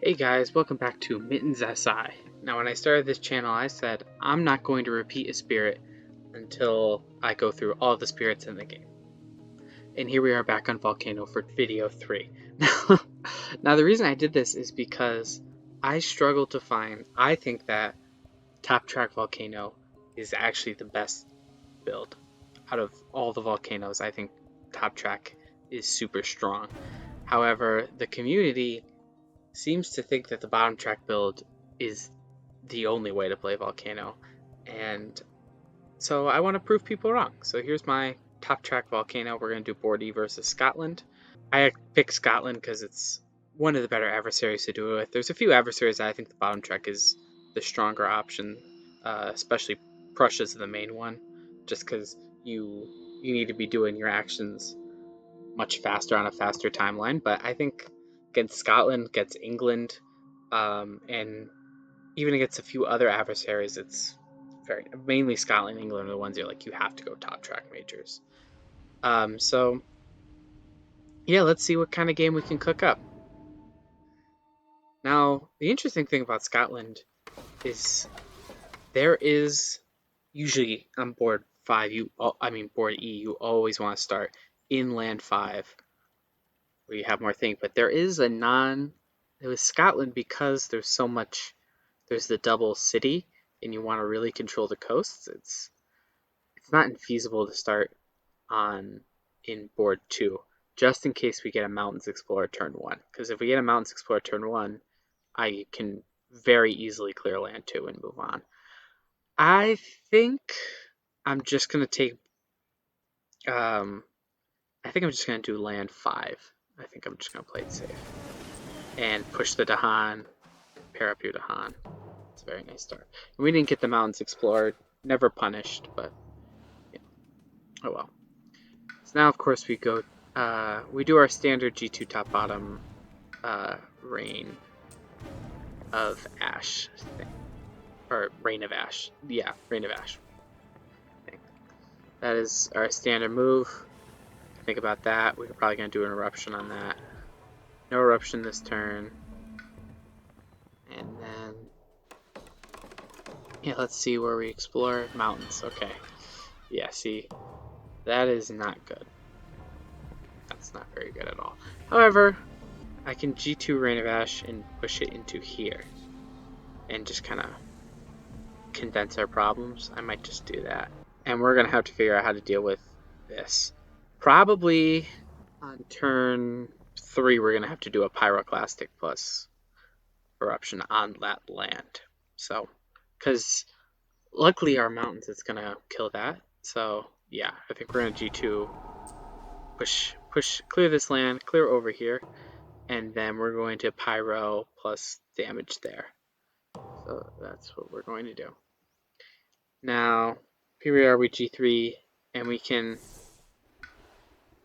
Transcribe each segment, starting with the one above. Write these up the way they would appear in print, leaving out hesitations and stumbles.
Hey guys, welcome back to Mittens SI. Now when I started this channel I said I'm not going to repeat a spirit until I go through all the spirits in the game. And here we are back on Volcano for video 3. Now the reason I did this is because I struggled to find, I think that Top Track Volcano is actually the best build. Out of all the volcanoes, I think Top Track is super strong. However, the community seems to think that the bottom track build is the only way to play Volcano, and so I want to prove people wrong. So here's my top track Volcano. We're going to do board E versus Scotland. I picked Scotland because it's one of the better adversaries to do it with. There's a few adversaries that I think the bottom track is the stronger option, especially Prussia's the main one, just because you need to be doing your actions much faster on a faster timeline. But I think against Scotland, against England, and even against a few other adversaries, it's very mainly Scotland and England are the ones you're like you have to go top track majors. So yeah, let's see what kind of game we can cook up. Now the interesting thing about Scotland is there is usually on board 5, board E, you always want to start in land 5 where you have more things, but there is a it was Scotland because there's the double city and you want to really control the coasts. It's not infeasible to start in board 2 just in case we get a Mountains Explorer turn 1, because if we get a Mountains Explorer turn 1 I can very easily clear land 2 and move on. I think I'm just gonna take I think I'm just gonna do land 5. I think I'm just gonna play it safe and push the Dahan, pair up your Dahan. It's a very nice start. And we didn't get the Mountains Explored, never punished, but yeah. Oh well. So now, of course, we go. We do our standard G2 top bottom Rain of Ash thing, or Rain of Ash. Yeah, Rain of Ash thing. That is our standard move. Think about that. We're probably gonna do an eruption on that. No eruption this turn. And then, yeah, let's see where we explore. Mountains. Okay. Yeah, see, that is not good. That's not very good at all. However, I can G2 Rain of Ash and push it into here and just kind of condense our problems. I might just do that. And we're going to have to figure out how to deal with this. Probably on turn 3, we're going to have to do a Pyroclastic plus Eruption on that land. So, because luckily our mountains is going to kill that. So, yeah, I think we're going to G2 push, clear this land, clear over here, and then we're going to Pyro plus damage there. So that's what we're going to do. Now, here we are with G3, and we can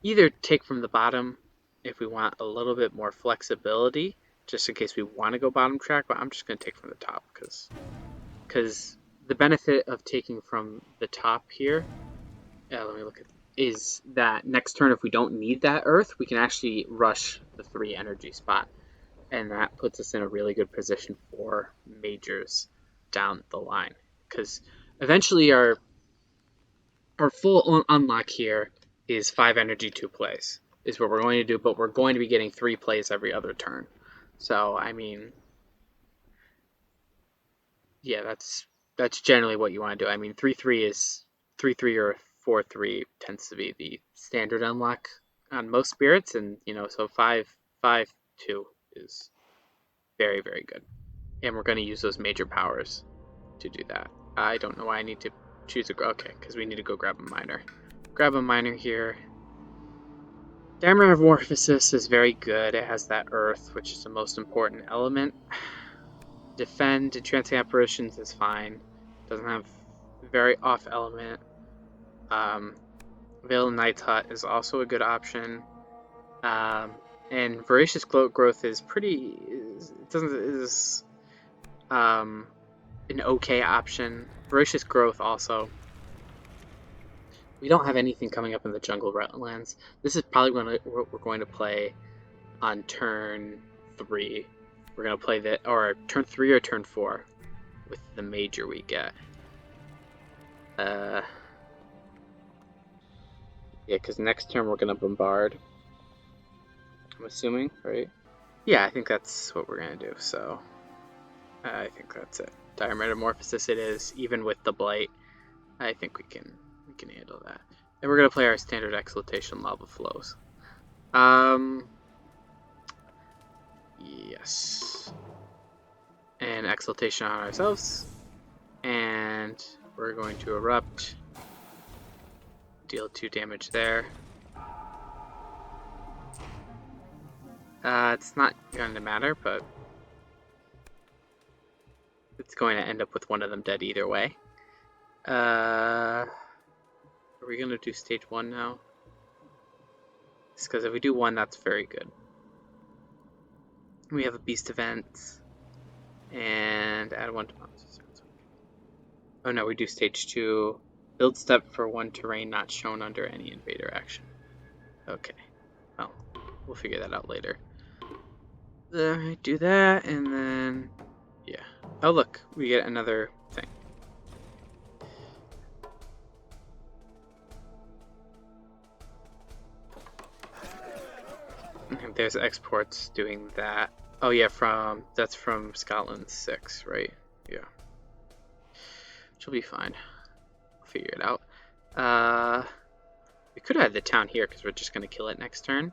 either take from the bottom if we want a little bit more flexibility, just in case we want to go bottom track, but I'm just going to take from the top because the benefit of taking from the top here, let me look at, is that next turn if we don't need that earth, we can actually rush the 3 energy spot, and that puts us in a really good position for majors down the line, because eventually our full unlock here is 5 energy 2 plays is what we're going to do, but we're going to be getting 3 plays every other turn. So I mean, yeah, that's generally what you want to do. I mean, 3-3 is 3-3 or 4-3 tends to be the standard unlock on most spirits, and so 5-5-2 is very, very good. And we're going to use those major powers to do that. I don't know why I need to choose okay, because we need to go grab a miner. Grab a miner here. Diamond Metamorphosis is very good. It has that earth, which is the most important element. Defend and Transient Apparitions is fine. Doesn't have very off element. Veil and Night's Hut is also a good option. And Voracious Growth is an okay option. Voracious Growth also. We don't have anything coming up in the jungle lands. This is probably what we're going to play on turn 3. we're gonna play that, or turn 3 or turn 4 with the major we get. Yeah, because next turn we're gonna bombard. I'm assuming, right? Yeah, I think that's what we're gonna do. So I think that's it. Dire Metamorphosis it is, even with the blight. I think we can handle that. And we're gonna play our standard Exaltation Lava Flows. Yes. And Exaltation on ourselves. And we're going to erupt. Deal 2 damage there. It's not going to matter, but it's going to end up with one of them dead either way. Are we going to do stage 1 now? Just because if we do 1, that's very good. We have a beast event. And add 1 to monsters. Oh no, we do stage 2. Build step for 1 terrain not shown under any invader action. Okay. Well, we'll figure that out later. Alright, do that, and then... yeah. Oh look, we get another thing. There's exports doing that. Oh yeah, that's from Scotland 6, right? Yeah. Which will be fine. We'll figure it out. We could have had the town here because we're just gonna kill it next turn.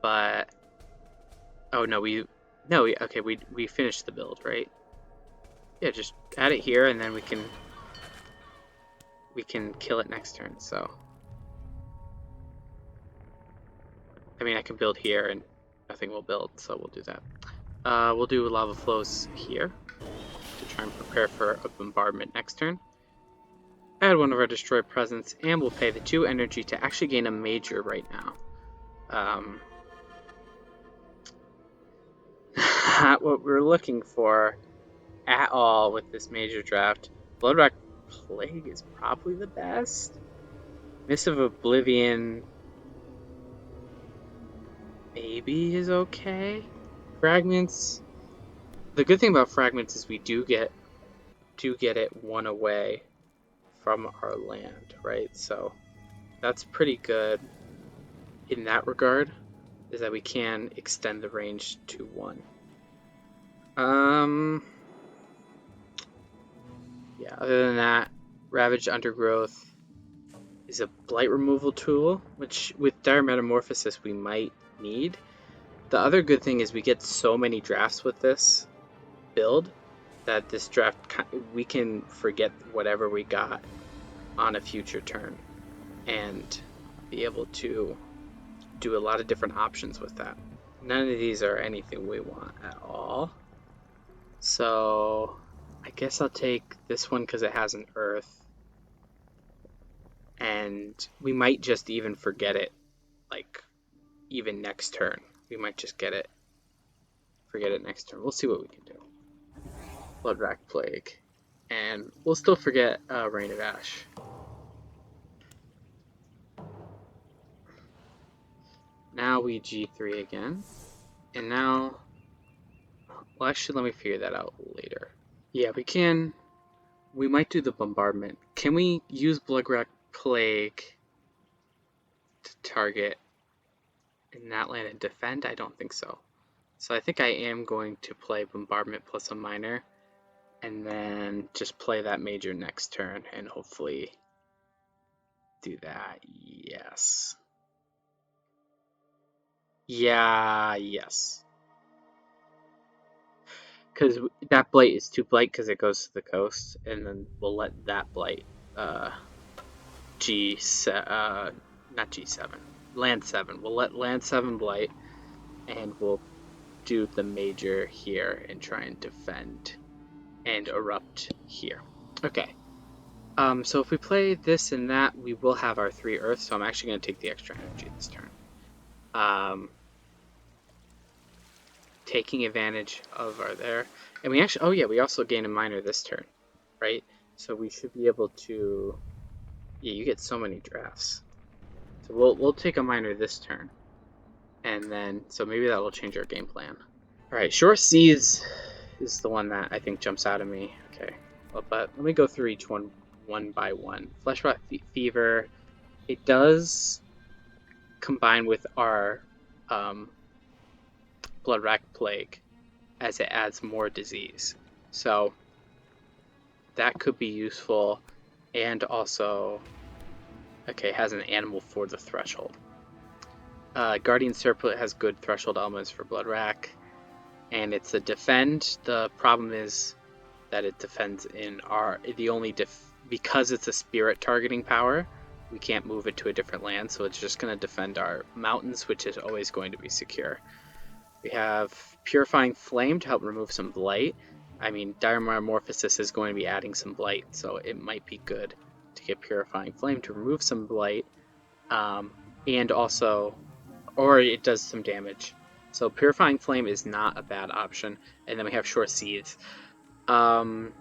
But oh no, we finished the build, right? Yeah, just add it here and then we can kill it next turn. So I mean, I can build here and nothing will build, so we'll do that. We'll do lava flows here to try and prepare for a bombardment next turn. Add 1 of our destroy presence, and we'll pay the 2 energy to actually gain a major right now. Not what we're looking for at all with this major draft. Bloodrock Plague is probably the best. Miss of Oblivion maybe is okay. Fragments. The good thing about fragments is we do get it 1 away from our land, right? So that's pretty good in that regard, is that we can extend the range to 1. Yeah, other than that, Ravaged Undergrowth is a blight removal tool, which with Dire Metamorphosis we might need. The other good thing is we get so many drafts with this build that this draft we can forget whatever we got on a future turn and be able to do a lot of different options with that. None of these are anything we want at all. So I guess I'll take this one because it has an earth. And we might just even forget it, like, even next turn. We might just forget it next turn. We'll see what we can do. Bloodrock Plague. And we'll still forget Rain of Ash. Now we G3 again. And now... well, actually, let me figure that out later. Yeah, we might do the bombardment. Can we use Bloodrock Plague to target in that land and defend? I don't think so. So I think I am going to play bombardment plus a minor and then just play that major next turn and hopefully do that. Yes. Yeah, yes. Because that blight is too blight because it goes to the coast, and then we'll let that blight not G7, land 7. We'll let land 7 blight, and we'll do the major here and try and defend and erupt here. Okay. So if we play this and that, we will have our 3 earths, so I'm actually going to take the extra energy this turn. Taking advantage of our there. And we actually, oh yeah, we also gain a minor this turn, right? So we should be able to, yeah, you get so many drafts. So we'll take a minor this turn. And then, so maybe that will change our game plan. Alright, Short Seas is the one that I think jumps out at me. Okay, well, but let me go through each one by one. Flesh Rot Fever, it does combine with our Blood Rack Plague as it adds more disease. So that could be useful, and also, okay, has an animal for the threshold. Guardian Serpent has good threshold elements for Blood Rack, and it's a defend. The problem is that it defends in our because it's a spirit targeting power, we can't move it to a different land, so it's just going to defend our mountains, which is always going to be secure. We have Purifying Flame to help remove some blight. I mean, Dire Metamorphosis is going to be adding some blight, so it might be good to get Purifying Flame to remove some blight, and also, or it does some damage. So Purifying Flame is not a bad option. And then we have Short Seas. One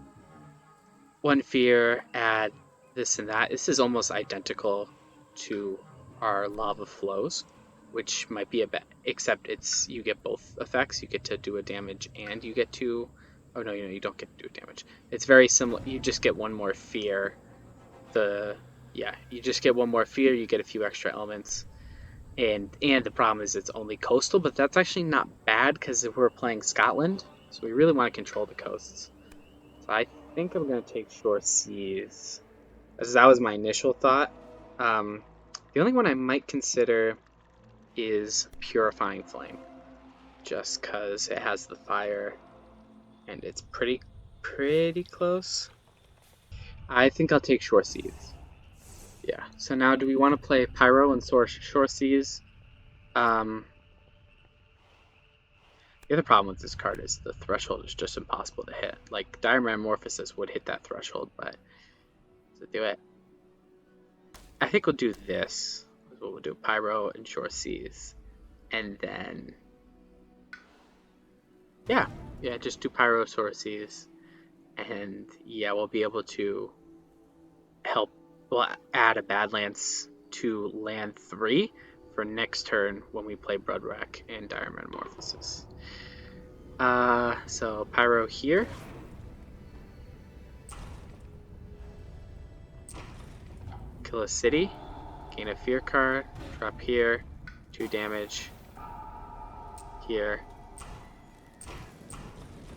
Fear, add this and that. This is almost identical to our Lava Flows, which might be a bit, except you get both effects. You get to do a damage and you get to, oh no, you don't get to do a damage. It's very similar. You just get one more fear. You just get one more fear. You get a few extra elements. And the problem is it's only coastal, but that's actually not bad because we're playing Scotland, so we really want to control the coasts. So I think I'm going to take Short Seas. That was my initial thought. The only one I might consider is Purifying Flame, just because it has the fire and it's pretty close. I think I'll take Short Seas. Yeah, so now do we want to play Pyro and Short Seas? The other problem with this card is the threshold is just impossible to hit. Like, Dire Metamorphosis would hit that threshold, but to do it, I think we'll do this. We'll do Pyro and Short Seas. And then, yeah, just do Pyro, Short Seas. And yeah, we'll be able to we'll add a Badlands to land 3 for next turn when we play Blood Rack and Dire Metamorphosis. So Pyro here. Kill a city. Gain a fear card. Drop here. 2 damage. Here.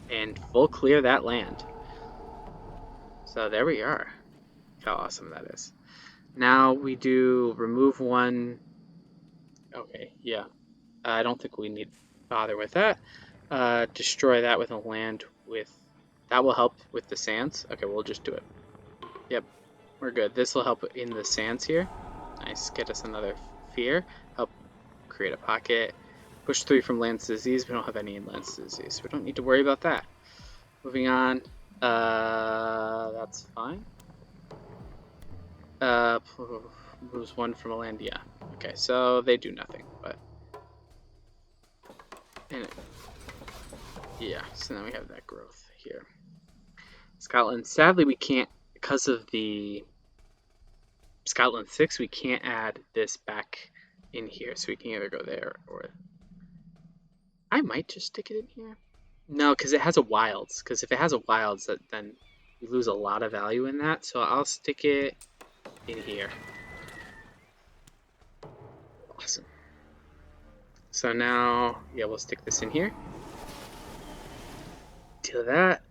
And full clear that land. So there we are. How awesome that is. Now we do remove 1. Okay, yeah. I don't think we need to bother with that. Destroy that with a land with... That will help with the sands. Okay, we'll just do it. Yep, we're good. This will help in the sands here. Nice, get us another fear. Help create a pocket. Push 3 from Lance Disease. We don't have any in Lance Disease. We don't need to worry about that. Moving on. That's fine. Moves 1 from a land, yeah. Okay, so they do nothing, but... Yeah, so now we have that growth here. Scotland, sadly we can't, because of the Scotland 6, we can't add this back in here, so we can either go there or... I might just stick it in here. No, because it has a wilds, because if it has a wilds, then we lose a lot of value in that, so I'll stick it in here. Awesome. So now, yeah, we'll stick this in here. Deal that.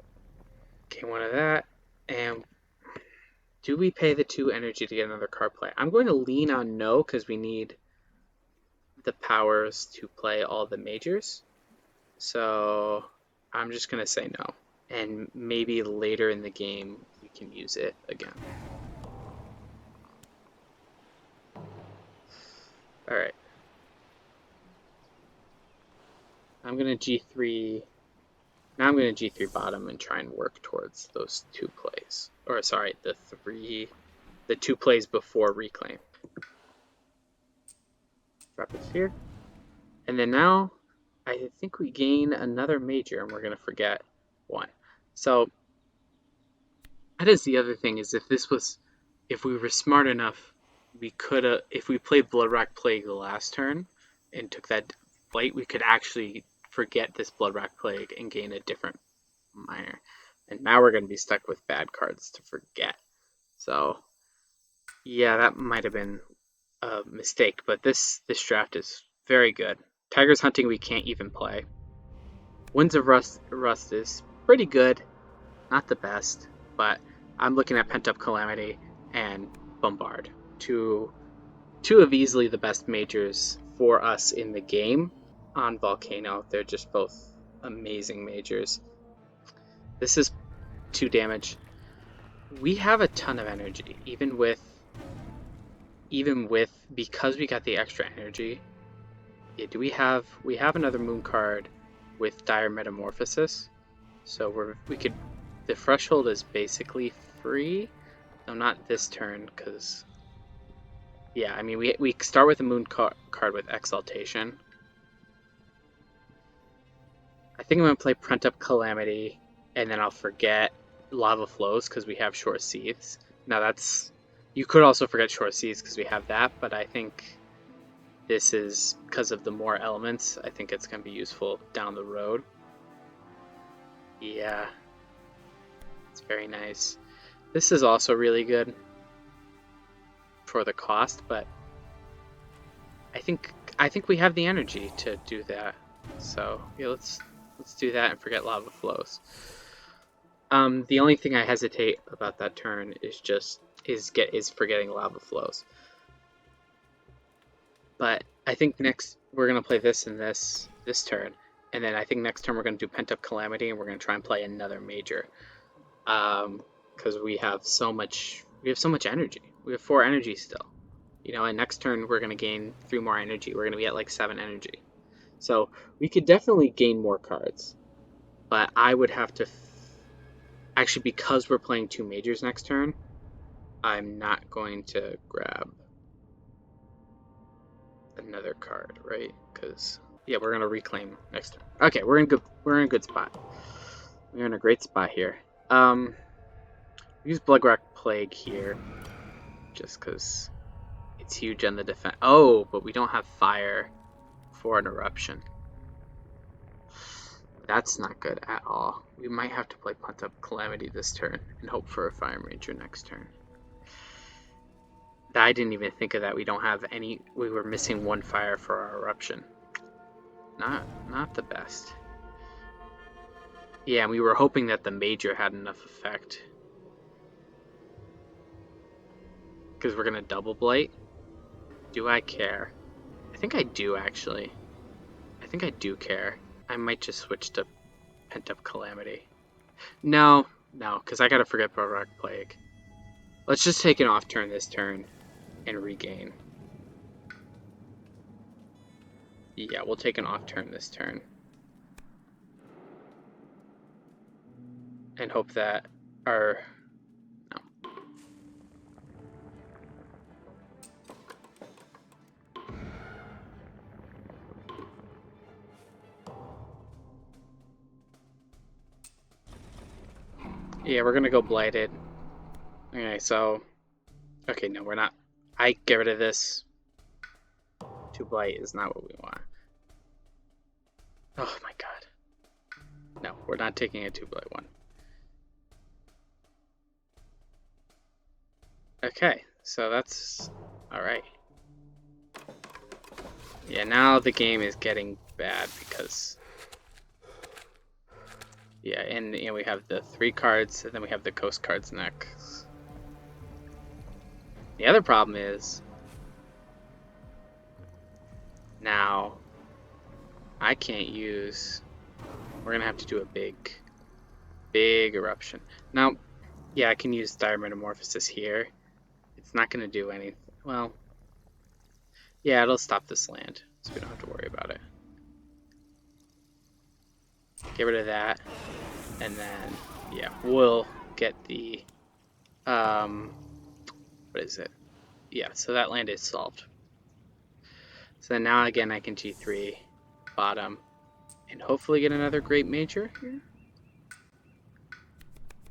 Okay, 1 of that. And do we pay the 2 energy to get another card play? I'm going to lean on no, because we need the powers to play all the majors. So I'm just going to say no. And maybe later in the game we can use it again. Alright. I'm going to G3... Now I'm going to G3 bottom and try and work towards those 2 plays. Or, sorry, the 2 plays before reclaim. Drop it here. And then now, I think we gain another major and we're going to forget 1. So, that is the other thing, is if we were smart enough, we could have, if we played Blood Rack Plague the last turn and took that fight, we could actually forget this Blood Rock Plague and gain a different minor. And now we're going to be stuck with bad cards to forget. So, yeah, that might have been a mistake, but this draft is very good. Tiger's Hunting we can't even play. Winds of Rust is pretty good, not the best, but I'm looking at Pent Up Calamity and Bombard, two of easily the best majors for us in the game on Volcano. They're just both amazing majors. This is 2 damage. We have a ton of energy, even with because we got the extra energy. Yeah, we have another moon card with Dire Metamorphosis, so the threshold is basically free. No, not this turn, because yeah, I mean we start with a moon card with Exaltation. I think I'm gonna play Pent Up Calamity, and then I'll forget Lava Flows because we have Short Seas. Now you could also forget Short Seas because we have that, but I think this is because of the more elements. I think it's gonna be useful down the road. Yeah, it's very nice. This is also really good for the cost, but I think we have the energy to do that. So yeah, let's do that and forget Lava Flows. The only thing I hesitate about that turn is forgetting Lava Flows. But I think next we're gonna play this and this turn, and then I think next turn we're gonna do Pent Up Calamity, and we're gonna try and play another major, because we have so much energy. We have 4 energy still, and next turn we're gonna gain 3 more energy. We're gonna be at like 7 energy, so we could definitely gain more cards. But I would have to actually, because we're playing 2 majors next turn, I'm not going to grab another card, right? Because yeah, we're gonna reclaim next turn. Okay, we're in a good spot. We're in a great spot here. Use Blood Rock Plague here, just because it's huge on the defense. Oh, but we don't have fire for an eruption. That's not good at all. We might have to play Pent Up Calamity this turn and hope for a Fire Major next turn. I didn't even think of that. We don't have any. We were missing 1 fire for our eruption. Not the best. Yeah, we were hoping that the major had enough effect. Because we're gonna double blight. Do I care? I think I do, actually. I think I do care. I might just switch to Pent Up Calamity. No, because I gotta forget Blood Rock Plague. Let's just take an off turn this turn and regain. Yeah, we'll take an off turn this turn. And hope that our... No. Yeah, we're gonna go Blighted. Okay, so... Okay, no, we're not. I get rid of this. 2 Blight is not what we want. Oh my god. No, we're not taking a 2 Blight one. Okay, so that's alright. Yeah, now the game is getting bad because... Yeah, and we have the 3 cards, and then we have the Coast cards next. The other problem is... Now... I can't use... We're gonna have to do a big eruption. Now, yeah, I can use Dire Metamorphosis here. It's not gonna do anything. Well... Yeah, it'll stop this land, so we don't have to worry about it. Get rid of that, and then, yeah, we'll get the, what is it? Yeah, so that land is solved. So then now, again, I can G3 bottom, and hopefully get another Great Major here.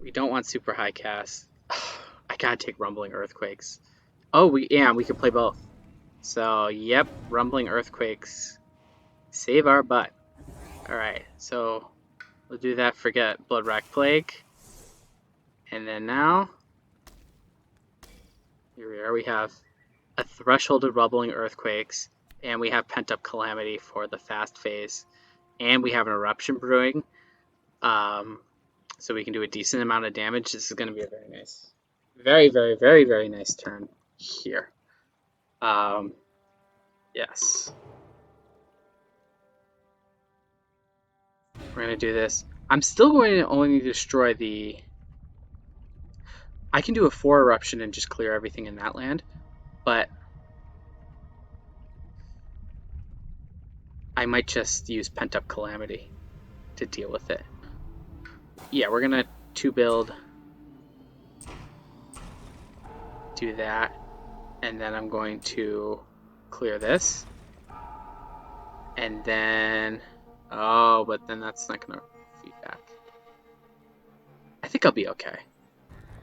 We don't want super high cast. I gotta take Rumbling Earthquakes. Oh, we can play both. So, yep, Rumbling Earthquakes. Save our butt. Alright, so we'll do that, forget Blood Rack Plague. And then now, here we are, we have a Threshold of Rumbling Earthquakes, and we have Pent Up Calamity for the fast phase, and we have an Eruption Brewing, so we can do a decent amount of damage. This is going to be a very nice, very nice turn here. Yes. We're going to do this. I'm still going to only destroy the... I can do a 4 Eruption and just clear everything in that land, but I might just use Pent Up Calamity to deal with it. Yeah, we're going to 2-build, do that, and then I'm going to clear this, and then... Oh, but then that's not going to feed back. I think I'll be okay.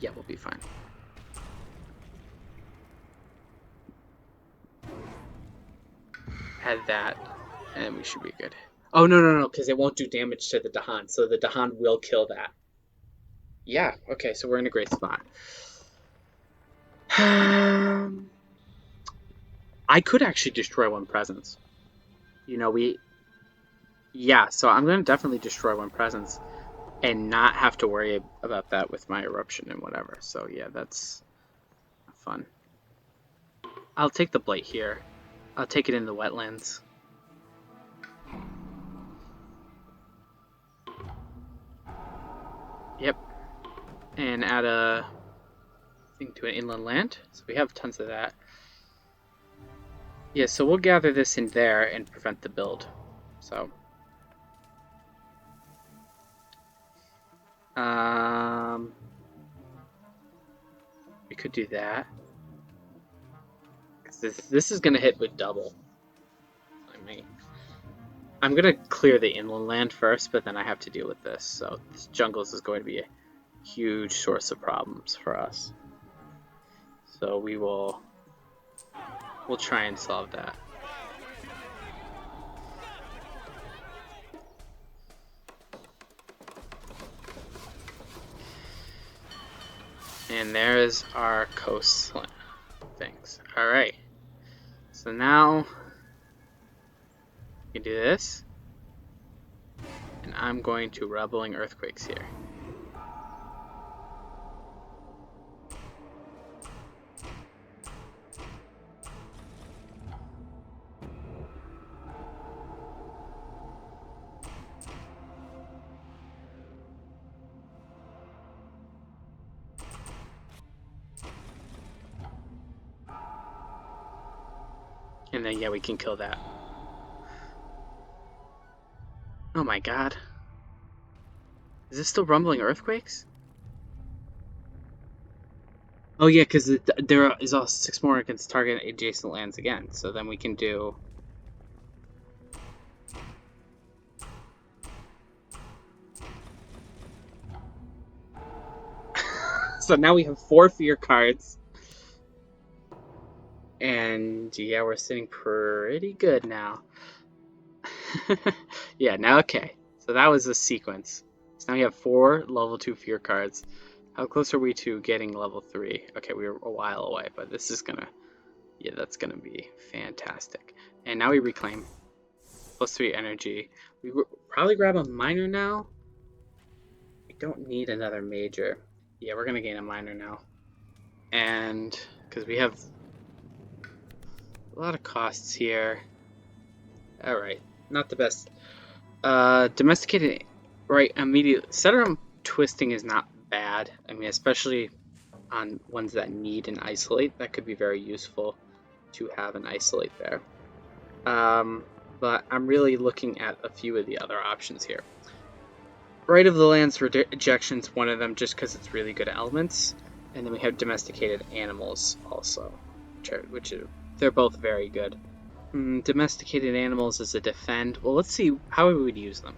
Yeah, we'll be fine. Add that, and we should be good. Oh, no, because it won't do damage to the Dahan, so the Dahan will kill that. Yeah, okay, so we're in a great spot. I could actually destroy 1 presence. You know, yeah, so I'm going to definitely destroy 1 presence and not have to worry about that with my eruption and whatever. So yeah, that's fun. I'll take the blight here. I'll take it in the wetlands. Yep. And add a thing to an inland land. So we have tons of that. Yeah, so we'll gather this in there and prevent the build. So we could do that. This is gonna hit with double. I'm gonna clear the inland land first, but then I have to deal with this. So this jungles is going to be a huge source of problems for us. So we'll try and solve that. And there's our coastline things. Alright. So now we can do this. And I'm going to Rumbling Earthquakes here. And then, yeah, we can kill that. Oh my god. Is this still Rumbling Earthquakes? Oh yeah, because there is also 6 more against target adjacent lands again. So then we can do... So now we have 4 fear cards. And yeah, we're sitting pretty good now. Yeah, now okay. So that was a sequence. So now we have 4 level 2 fear cards. How close are we to getting level 3? Okay, we were a while away, but this is gonna... Yeah, that's gonna be fantastic. And now we reclaim. +3 energy. We probably grab a minor now. We don't need another major. Yeah, we're gonna gain a minor now. And because we have a lot of costs here. Alright, not the best. Domesticated, right, immediate. Setter twisting is not bad. I mean, especially on ones that need an isolate. That could be very useful to have an isolate there. But I'm really looking at a few of the other options here. Right of the Land's Rejection's one of them just because it's really good elements. And then we have Domesticated Animals also, they're both very good. Domesticated Animals is a defend. Well, let's see how we would use them.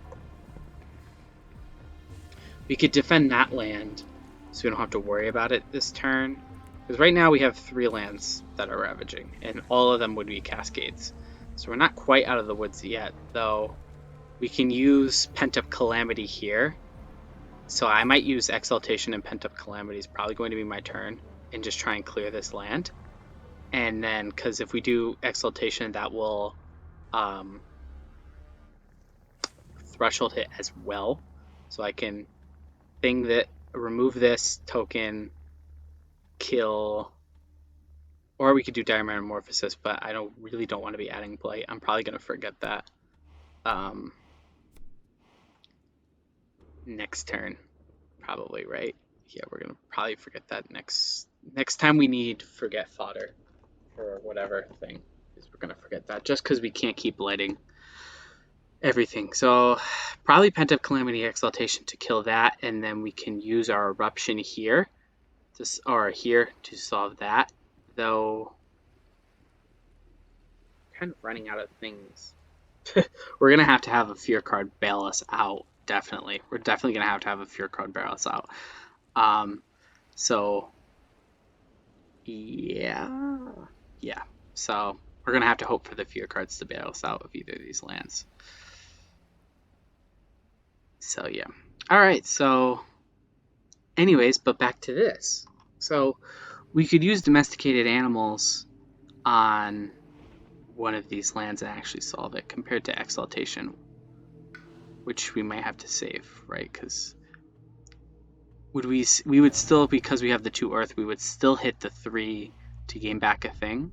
We could defend that land, so we don't have to worry about it this turn. Because right now we have 3 lands that are ravaging, and all of them would be cascades. So we're not quite out of the woods yet, though We can use Pent-Up Calamity here. So I might use Exaltation and Pent-Up Calamity is probably going to be my turn. And just try and clear this land. And then, because if we do Exaltation, that will threshold hit as well. So I can remove this token, kill, or we could do Dire Metamorphosis, but I really don't want to be adding Blight. I'm probably going to forget that next turn, probably, right? Yeah, we're going to probably forget that next time we need Forget Fodder for whatever thing, is we're going to forget that just because we can't keep blighting everything. So probably Pent-Up Calamity Exaltation to kill that, and then we can use our Eruption here to solve that, though kind of running out of things. We're going to have a Fear card bail us out, definitely. We're definitely going to have a Fear card bail us out. So, yeah. So, we're going to have to hope for the Fear cards to bail us out of either of these lands. So, yeah. Alright, so, anyways, but back to this. So, we could use Domesticated Animals on one of these lands and actually solve it compared to Exaltation, which we might have to save, right? Because we would still, because we have the 2 Earth, we would still hit the 3 to gain back a thing.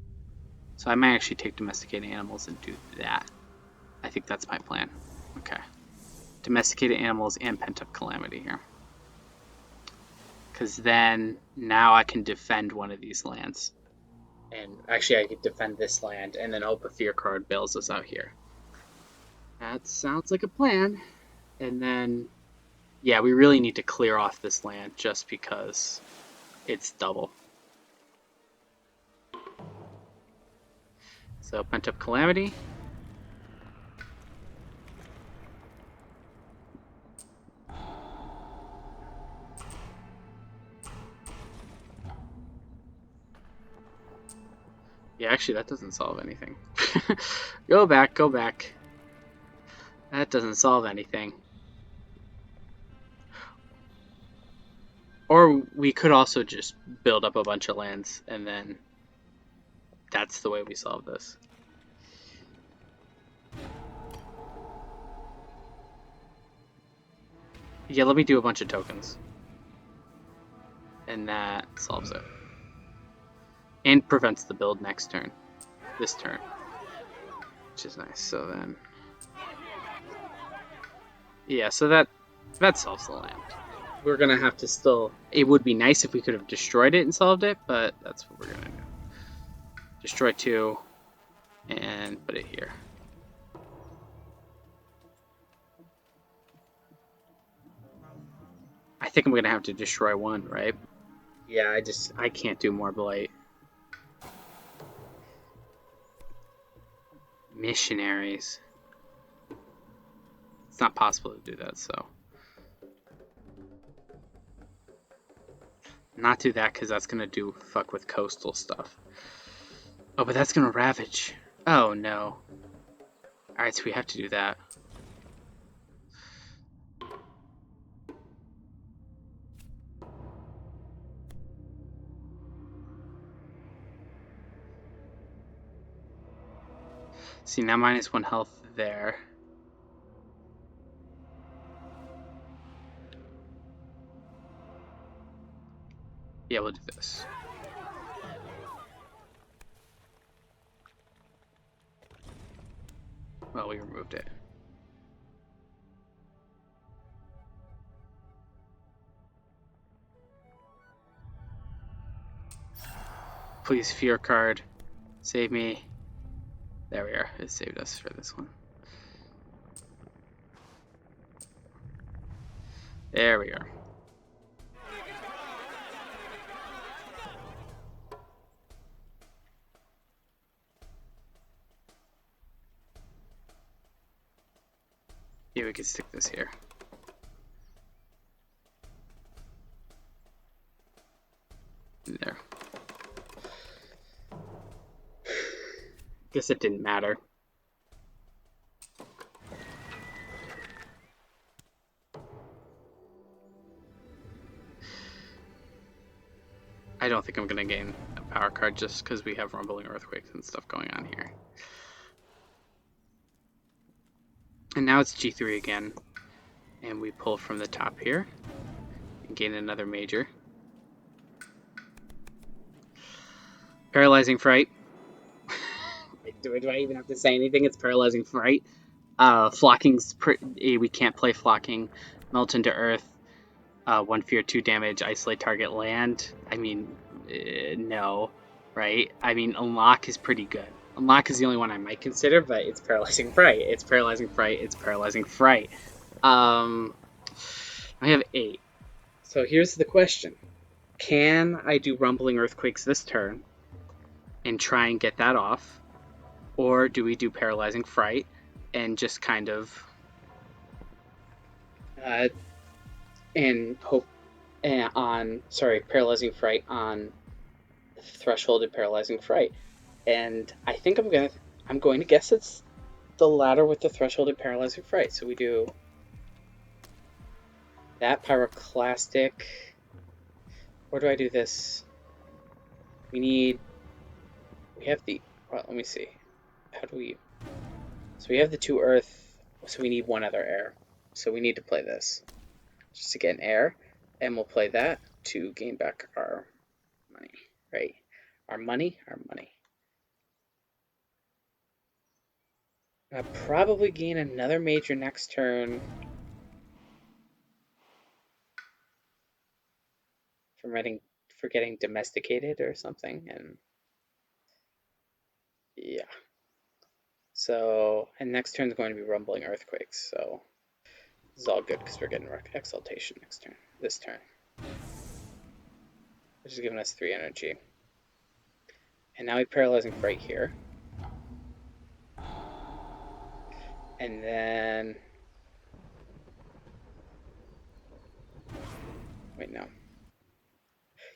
So I might actually take Domesticated Animals and do that. I think that's my plan. Okay. Domesticated Animals and Pent-Up Calamity here. Because then now I can defend one of these lands. And actually I could defend this land and then hope a Fear card bails us out here. That sounds like a plan. And then, yeah, we really need to clear off this land just because it's double. So Pent-Up Calamity. Yeah, actually that doesn't solve anything. Go back. That doesn't solve anything. Or we could also just build up a bunch of lands and then that's the way we solve this. Yeah, let me do a bunch of tokens. And that solves it. And prevents the build next turn. This turn. Which is nice. So then... yeah, so that solves the land. We're going to have to still... it would be nice if we could have destroyed it and solved it, but that's what we're going to do. Destroy 2 and put it here. I think I'm going to have to destroy 1, right? Yeah, I can't do more Blight. Missionaries. It's not possible to do that, so. Not do that, because that's going to do fuck with coastal stuff. Oh, but that's going to Ravage. Oh, no. Alright, so we have to do that. See, now -1 health there. Yeah, we'll do this. Well, we removed it. Please, Fear card. Save me. There we are. It saved us for this one. There we are. Yeah, we could stick this here. There. Guess it didn't matter. I don't think I'm going to gain a power card just because we have rumbling earthquakes and stuff going on here. And now it's G3 again. And we pull from the top here and gain another major. Paralyzing Fright. do I even have to say anything? It's Paralyzing Fright. Flocking's we can't play Flocking. Melt into Earth. 1 fear, 2 damage. Isolate target land. I mean, no, right? I mean, Unlock is pretty good. Unlock is the only one I might consider, but it's Paralyzing Fright. It's Paralyzing Fright. It's Paralyzing Fright. I have 8. So here's the question. Can I do Rumbling Earthquakes this turn and try and get that off? Or do we do Paralyzing Fright and just kind of and hope Paralyzing Fright on Threshold and Paralyzing Fright? And I think I'm going to guess it's the latter with the Threshold and Paralyzing Fright. So we do that Pyroclastic. Or do I do this? We have the, well, let me see. How do we, so we have the 2 earth, so we need 1 other air. So we need to play this just to get an air, and we'll play that to gain back our money, right? Our money. I'll probably gain another major next turn for getting domesticated or something, and yeah. So, and next turn is going to be Rumbling Earthquakes, so this is all good because we're getting Exaltation this turn. Which is giving us 3 energy. And now we Paralyzing Fright here. And then, wait, no.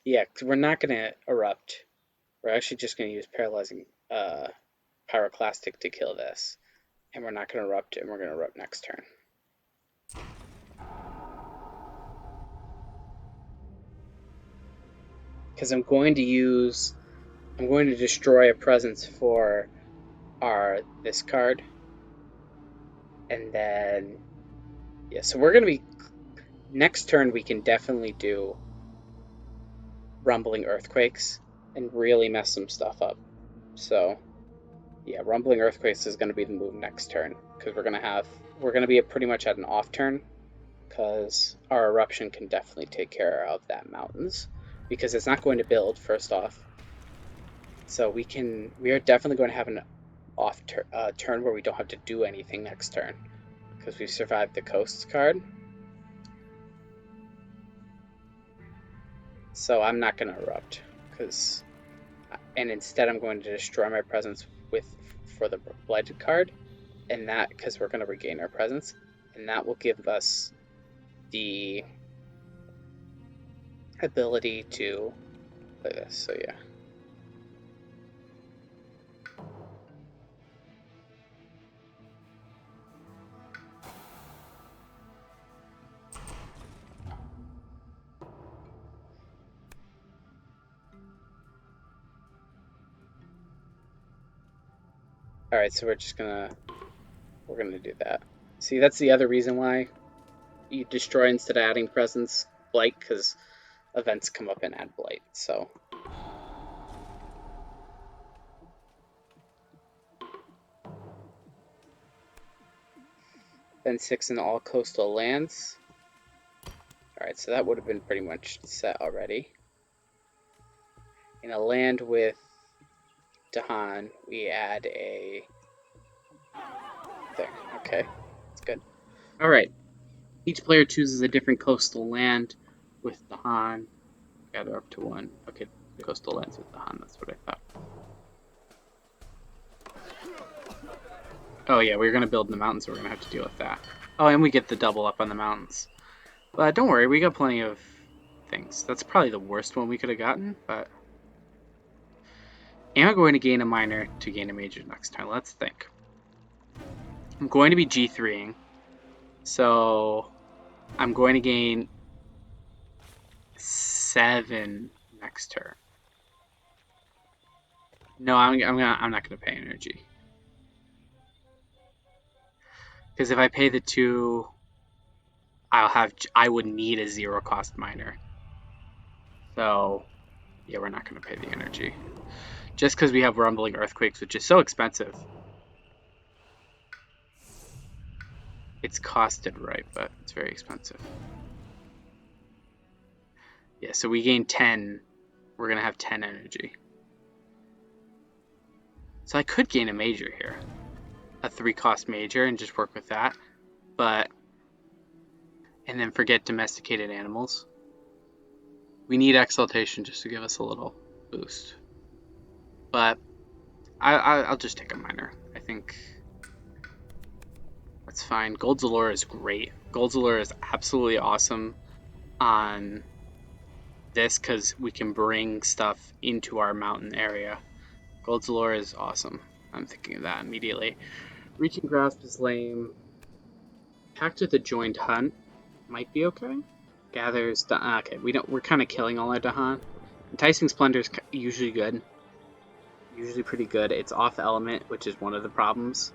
Yeah, because we're not going to Erupt. We're actually just going to use Paralyzing Pyroclastic to kill this. And we're not going to Erupt, and we're going to Erupt next turn. Because I'm going to destroy a presence for this card. And then, yeah, so we're going to be, next turn we can definitely do Rumbling Earthquakes and really mess some stuff up. So, yeah, Rumbling Earthquakes is going to be the move next turn, because we're going to be pretty much at an off turn, because our Eruption can definitely take care of that mountains, because it's not going to build, first off. So we are definitely going to have an off turn where we don't have to do anything next turn, because we survived the Coasts card. So I'm not going to Erupt, and instead I'm going to destroy my presence for the Blighted card, and that, because we're going to regain our presence, and that will give us the ability to play this. So yeah. Alright, so we're gonna do that. See, that's the other reason why you destroy instead of adding presence, Blight, because events come up and add Blight, so. Then 6 in all coastal lands. Alright, so that would have been pretty much set already. In a land with Dahan, we add a thing. Okay, that's good. Alright, each player chooses a different coastal land with Dahan. Gather up to 1. Okay, coastal lands with Dahan, that's what I thought. Oh yeah, we're going to build in the mountains, so we're going to have to deal with that. Oh, and we get the double up on the mountains. But don't worry, we got plenty of things. That's probably the worst one we could have gotten, but... Am I going to gain a minor to gain a major next time? Let's think. I'm going to be G3ing, so I'm going to gain 7 next turn. No, I'm not gonna pay energy. Because if I pay the 2, I would need a 0 cost miner. So yeah, we're not gonna pay the energy. Just because we have Rumbling Earthquakes, which is so expensive. It's costed right, but it's very expensive. Yeah, so we gain 10. We're gonna have 10 energy. So I could gain a major here. A 3 cost major and just work with that. But and then forget domesticated animals. We need exaltation just to give us a little boost. But I'll just take a minor. I think that's fine. Gold's Allure is great. Gold's Allure is absolutely awesome on this because we can bring stuff into our mountain area. Gold's Allure is awesome. I'm thinking of that immediately. Reaching Grasp is lame. Pact with the Joined Hunt might be okay. Gathers. Okay, we're kind of killing all our Dahan. Enticing Splendor is usually good. Usually pretty good. It's off element, which is one of the problems.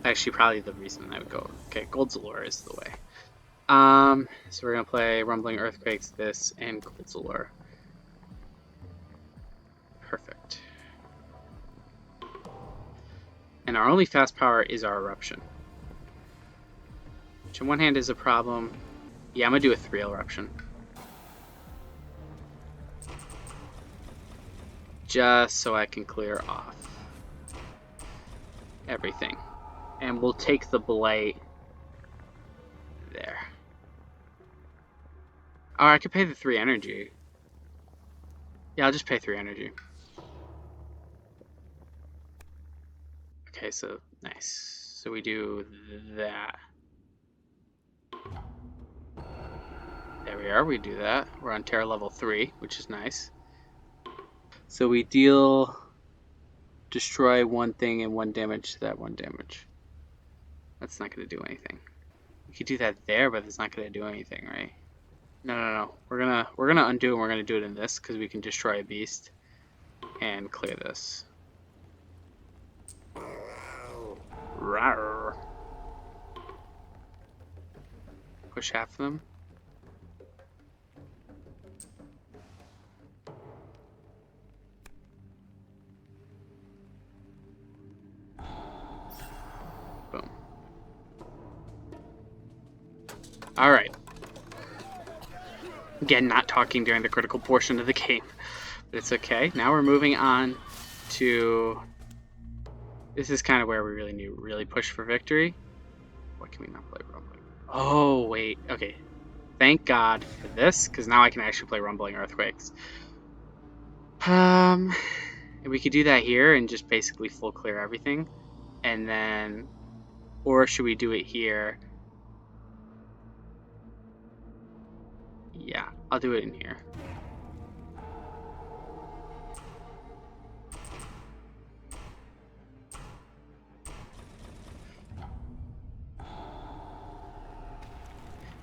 Actually, probably the reason I would go. Okay, Gold's Allure is the way. So we're gonna play Rumbling Earthquakes, this, and Gold's Allure. Perfect. And our only fast power is our Eruption. Which on one hand is a problem. Yeah, I'm gonna do a 3 Eruption. Just so I can clear off everything. And we'll take the Blight there. Oh, I could pay the 3 energy. Yeah, I'll just pay 3 energy. Okay, so nice. So we do that. There we are, we do that. We're on Terra level 3, which is nice. So we destroy 1 thing and 1 damage to that 1 damage. That's not going to do anything. We could do that there, but it's not going to do anything, right? No. We're gonna undo and we're gonna do it in this because we can destroy a beast and clear this. Rawr. Push half of them. Boom. All right. Again, not talking during the critical portion of the game, but it's okay. Now we're moving on to... This is kind of where we really need to really push for victory. What can we not play? Rumbling. Oh, wait. Okay. Thank God for this, because now I can actually play Rumbling Earthquakes. And we could do that here and just basically full clear everything. And then... Or should we do it here? Yeah, I'll do it in here.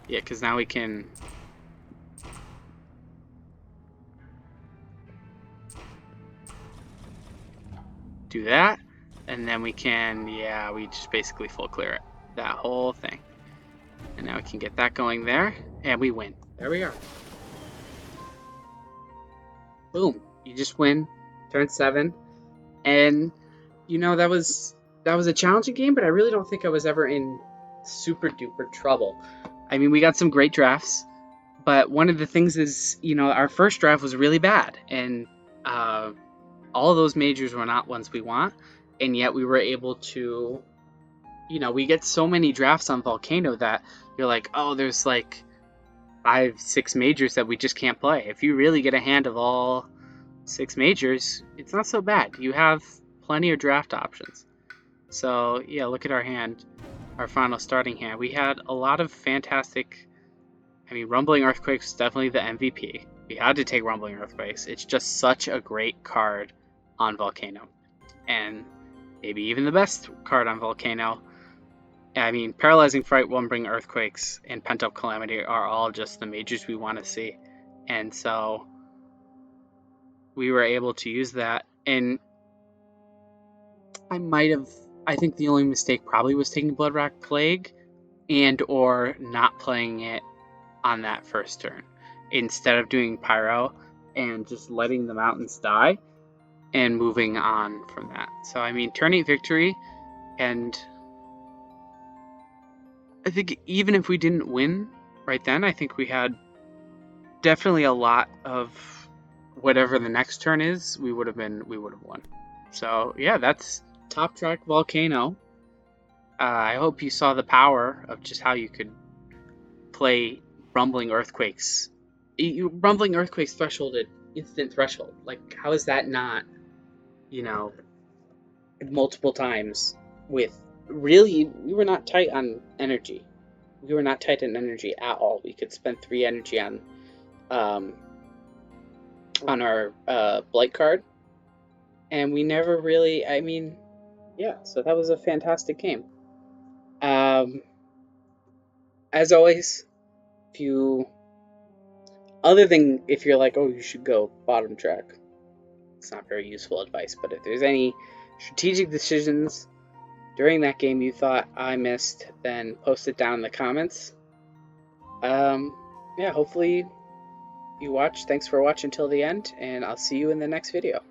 Yeah, because now we can... do that. And then we can, yeah, we just basically full clear it. That whole thing. And now we can get that going there. And we win. There we are. Boom. You just win. Turn 7. And, you know, that was a challenging game, but I really don't think I was ever in super duper trouble. I mean, we got some great drafts. But one of the things is, you know, our first draft was really bad. And all of those majors were not ones we want. And yet we were able to, you know, we get so many drafts on Volcano that you're like, oh, there's like 5-6 majors that we just can't play. If you really get a hand of all 6 majors, it's not so bad. You have plenty of draft options. So yeah, look at our hand, our final starting hand. We had a lot of fantastic, I mean, Rumbling Earthquakes is definitely the MVP. We had to take Rumbling Earthquakes. It's just such a great card on Volcano. And maybe even the best card on Volcano. I mean, Paralyzing Fright, Rumbling Earthquakes, and Pent Up Calamity are all just the majors we want to see. and so we were able to use that. And I think the only mistake probably was taking Blood Rock Plague and or not playing it on that first turn instead of doing Pyro and just letting the mountains die and moving on from that. So I mean, turn 8 victory, and I think even if we didn't win right then, I think we had definitely a lot of whatever the next turn is, we would have won. So yeah, that's Top Track Volcano. I hope you saw the power of just how you could play Rumbling Earthquakes. Rumbling Earthquakes thresholded instant threshold. Like, how is that not, you know, multiple times with really, we were not tight on energy. We were not tight on energy at all. We could spend 3 energy on our Blight card, and we never really, I mean, yeah, so that was a fantastic game. As always, if you, other than if you're like, oh, you should go bottom track, it's not very useful advice, but if there's any strategic decisions during that game you thought I missed, then post it down in the comments. Yeah, hopefully you watch. Thanks for watching till the end, and I'll see you in the next video.